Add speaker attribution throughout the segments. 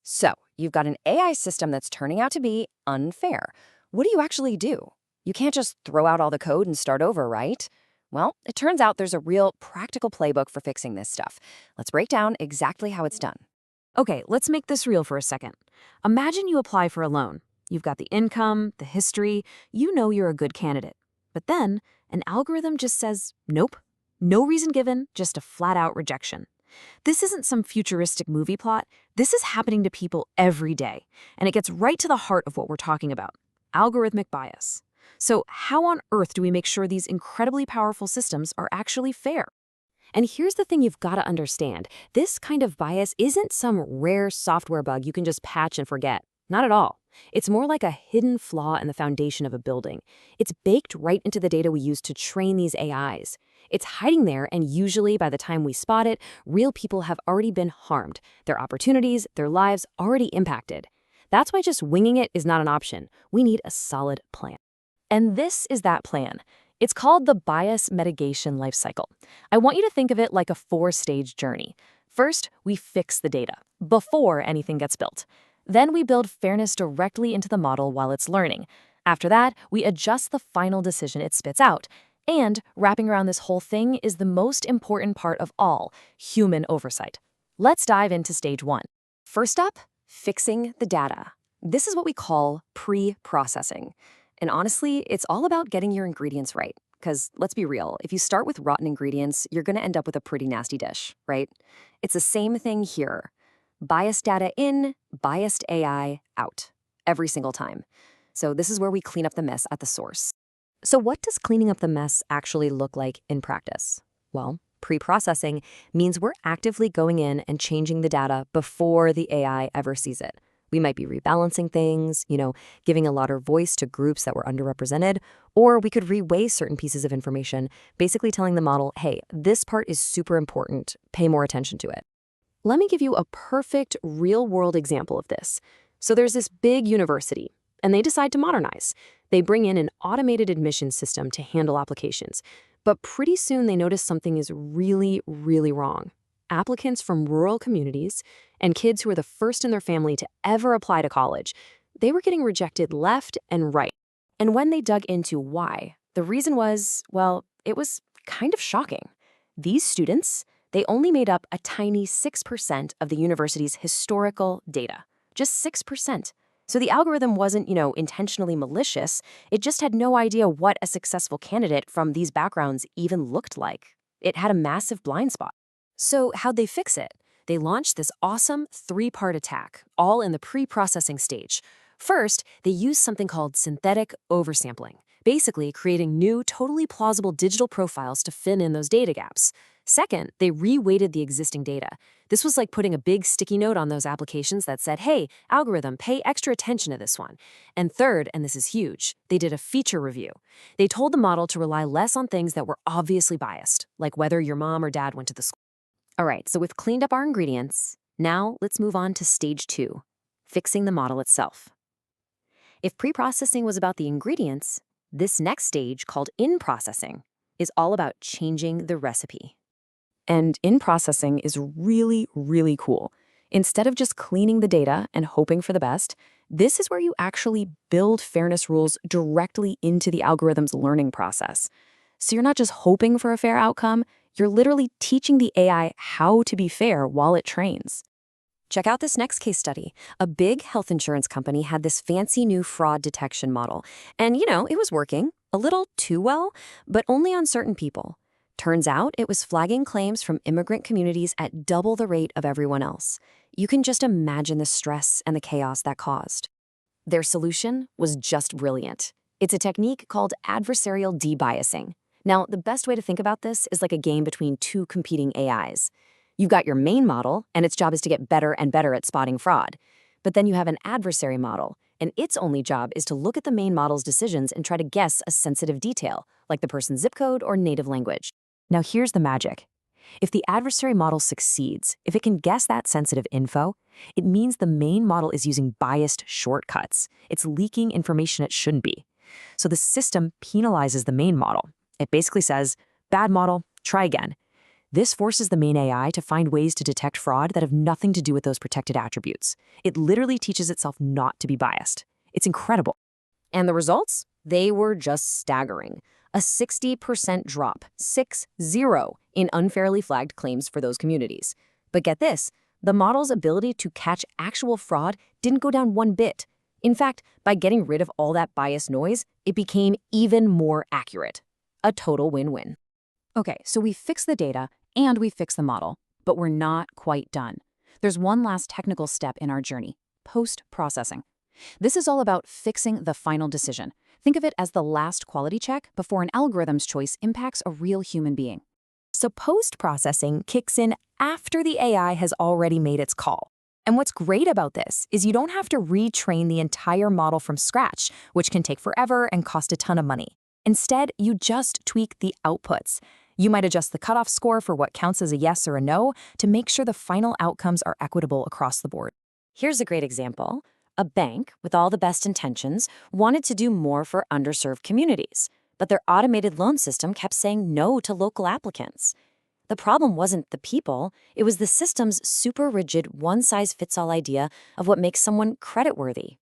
Speaker 1: So, you've got an AI system that's turning out to be unfair. What do you actually do? You can't just throw out all the code and start over, right? Well, it turns out there's a real practical playbook for fixing this stuff. Let's break down exactly how it's done.
Speaker 2: Okay, let's make this real for a second. Imagine you apply for a loan. You've got the income, the history, you know you're a good candidate. But then, an algorithm just says, nope. No reason given, just a flat-out rejection. This isn't some futuristic movie plot. This is happening to people every day. And it gets right to the heart of what we're talking about: algorithmic bias. So how on earth do we make sure these incredibly powerful systems are actually fair? And here's the thing you've got to understand. This kind of bias isn't some rare software bug you can just patch and forget. Not at all. It's more like a hidden flaw in the foundation of a building. It's baked right into the data we use to train these AIs. It's hiding there, and usually by the time we spot it, real people have already been harmed, their opportunities, their lives already impacted. That's why just winging it is not an option. We need a solid plan. And this is that plan. It's called the bias mitigation lifecycle. I want you to think of it like a 4-stage journey. First, we fix the data before anything gets built. Then we build fairness directly into the model while it's learning. After that, we adjust the final decision it spits out. And wrapping around this whole thing is the most important part of all: human oversight. Let's dive into stage 1.
Speaker 1: First up, fixing the data. This is what we call pre-processing. And honestly, it's all about getting your ingredients right. Because let's be real, if you start with rotten ingredients, you're going to end up with a pretty nasty dish, right? It's the same thing here. Biased data in, biased AI out, every single time. So this is where we clean up the mess at the source.
Speaker 2: So what does cleaning up the mess actually look like in practice? Well, pre-processing means we're actively going in and changing the data before the AI ever sees it. We might be rebalancing things, giving a louder voice to groups that were underrepresented, or we could reweigh certain pieces of information, basically telling the model, hey, this part is super important, pay more attention to it. Let me give you a perfect real-world example of this. So there's this big university, and they decide to modernize. They bring in an automated admissions system to handle applications. But pretty soon they notice something is really, really wrong. Applicants from rural communities and kids who were the first in their family to ever apply to college, they were getting rejected left and right. And when they dug into why, the reason was, well, it was kind of shocking. These students, they only made up a tiny 6% of the university's historical data. Just 6%. So the algorithm wasn't, intentionally malicious. It just had no idea what a successful candidate from these backgrounds even looked like. It had a massive blind spot. So how'd they fix it? They launched this awesome 3-part attack, all in the pre-processing stage. First, they used something called synthetic oversampling, basically creating new, totally plausible digital profiles to fill in those data gaps. Second, they reweighted the existing data. This was like putting a big sticky note on those applications that said, hey, algorithm, pay extra attention to this one. And third, and this is huge, they did a feature review. They told the model to rely less on things that were obviously biased, like whether your mom or dad went to the school.
Speaker 1: All right, so we've cleaned up our ingredients. Now let's move on to stage 2, fixing the model itself. If pre-processing was about the ingredients, this next stage, called in-processing, is all about changing the recipe.
Speaker 2: And in-processing is really, really cool. Instead of just cleaning the data and hoping for the best, this is where you actually build fairness rules directly into the algorithm's learning process. So you're not just hoping for a fair outcome, you're literally teaching the AI how to be fair while it trains.
Speaker 1: Check out this next case study. A big health insurance company had this fancy new fraud detection model. And, it was working, a little too well, but only on certain people. Turns out it was flagging claims from immigrant communities at double the rate of everyone else. You can just imagine the stress and the chaos that caused. Their solution was just brilliant. It's a technique called adversarial debiasing. Now, the best way to think about this is like a game between two competing AIs. You've got your main model, and its job is to get better and better at spotting fraud. But then you have an adversary model, and its only job is to look at the main model's decisions and try to guess a sensitive detail, like the person's zip code or native language. Now here's the magic. If the adversary model succeeds, if it can guess that sensitive info, it means the main model is using biased shortcuts. It's leaking information it shouldn't be. So the system penalizes the main model. It basically says, bad model, try again.
Speaker 2: This forces the main AI to find ways to detect fraud that have nothing to do with those protected attributes. It literally teaches itself not to be biased. It's incredible.
Speaker 1: And the results? They were just staggering. A 60% drop, 6-0, in unfairly flagged claims for those communities. But get this, the model's ability to catch actual fraud didn't go down one bit. In fact, by getting rid of all that bias noise, it became even more accurate. A total win-win.
Speaker 3: Okay, so we fixed the data and we fixed the model, but we're not quite done. There's one last technical step in our journey: post-processing. This is all about fixing the final decision. Think of it as the last quality check before an algorithm's choice impacts a real human being.
Speaker 2: So post-processing kicks in after the AI has already made its call. And what's great about this is you don't have to retrain the entire model from scratch, which can take forever and cost a ton of money. Instead, you just tweak the outputs. You might adjust the cutoff score for what counts as a yes or a no to make sure the final outcomes are equitable across the board.
Speaker 1: Here's a great example. A bank, with all the best intentions, wanted to do more for underserved communities, but their automated loan system kept saying no to local applicants. The problem wasn't the people, it was the system's super rigid one-size-fits-all idea of what makes someone creditworthy.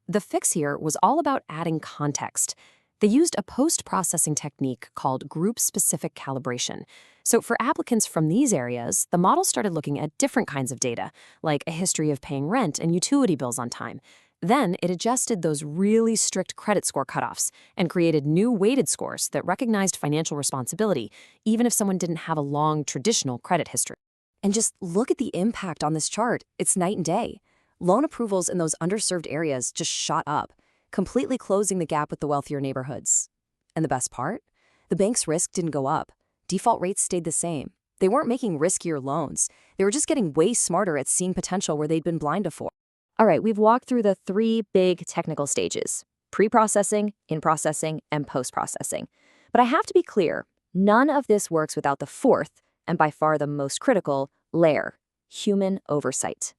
Speaker 2: The fix here was all about adding context. They used a post-processing technique called group-specific calibration. So for applicants from these areas, the model started looking at different kinds of data, like a history of paying rent and utility bills on time. Then it adjusted those really strict credit score cutoffs and created new weighted scores that recognized financial responsibility, even if someone didn't have a long traditional credit history. And just look at the impact on this chart. It's night and day. Loan approvals in those underserved areas just shot up, completely closing the gap with the wealthier neighborhoods. And the best part? The bank's risk didn't go up. Default rates stayed the same. They weren't making riskier loans. They were just getting way smarter at seeing potential where they'd been blind before.
Speaker 1: All right, we've walked through the 3 big technical stages: pre-processing, in-processing, and post-processing. But I have to be clear, none of this works without the 4th, and by far the most critical, layer: human oversight.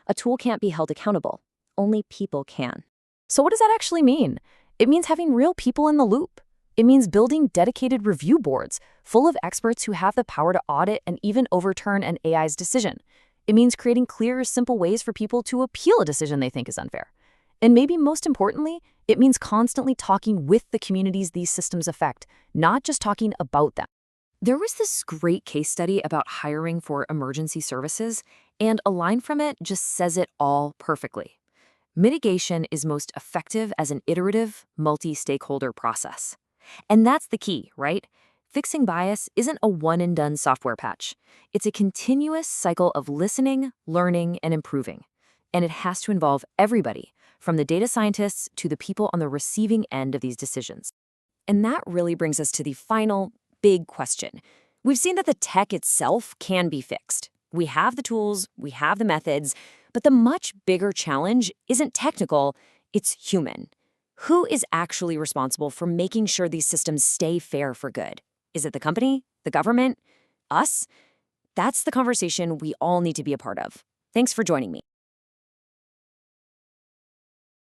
Speaker 1: A tool can't be held accountable. Only people can.
Speaker 2: So what does that actually mean? It means having real people in the loop. It means building dedicated review boards full of experts who have the power to audit and even overturn an AI's decision. It means creating clear, simple ways for people to appeal a decision they think is unfair. And maybe most importantly, it means constantly talking with the communities these systems affect, not just talking about them. There was this great case study about hiring for emergency services, and a line from it just says it all perfectly. Mitigation is most effective as an iterative, multi-stakeholder process. And that's the key, right? Fixing bias isn't a one-and-done software patch. It's a continuous cycle of listening, learning, and improving. And it has to involve everybody, from the data scientists to the people on the receiving end of these decisions. And that really brings us to the final big question. We've seen that the tech itself can be fixed. We have the tools, we have the methods, but the much bigger challenge isn't technical, it's human. Who is actually responsible for making sure these systems stay fair for good? Is it the company? The government? Us? That's the conversation we all need to be a part of. Thanks for joining me.